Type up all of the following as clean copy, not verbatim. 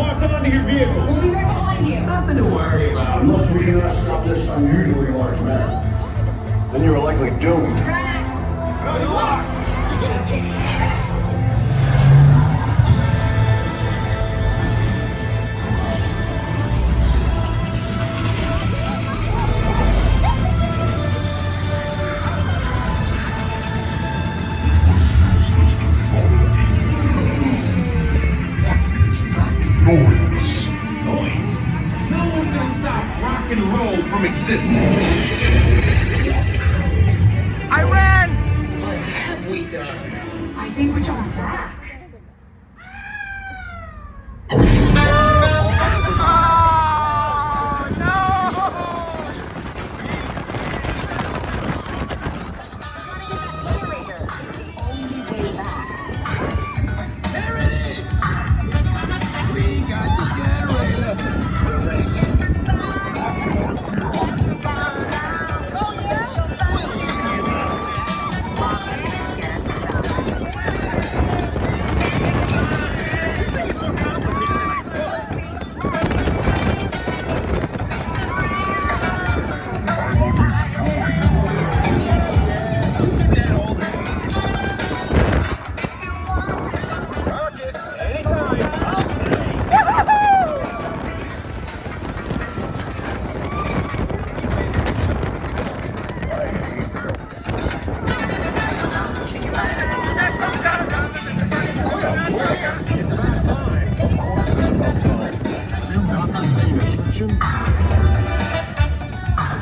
locked onto your vehicle. We'll be right behind you. Nothing to worry about. Unless we cannot stop this unusually large man, then you're likely doomed. Tracks. Good luck. You're gonna need Noise. noise. No one's gonna stop rock and roll from existing. I ran! What have we done? I think we're jumping back.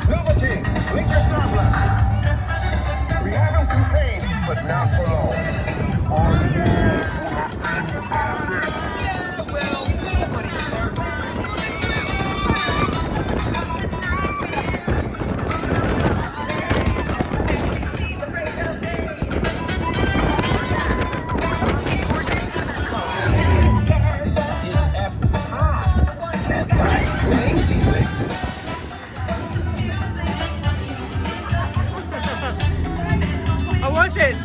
Number 10, blink your star blasters. We haven't contained, but not for long. I wasn't!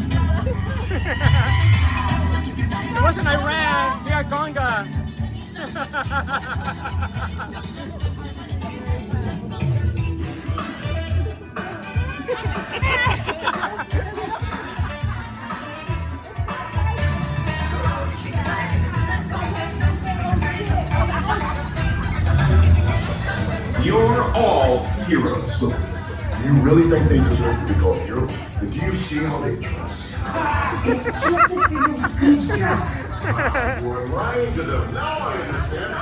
It wasn't, I ran! We are Gonga! You're all heroes. Look, you really think they deserve to be called heroes? But do you see how they dress? It's just a figure of speech, Tracks. We're lying to them. Now I understand.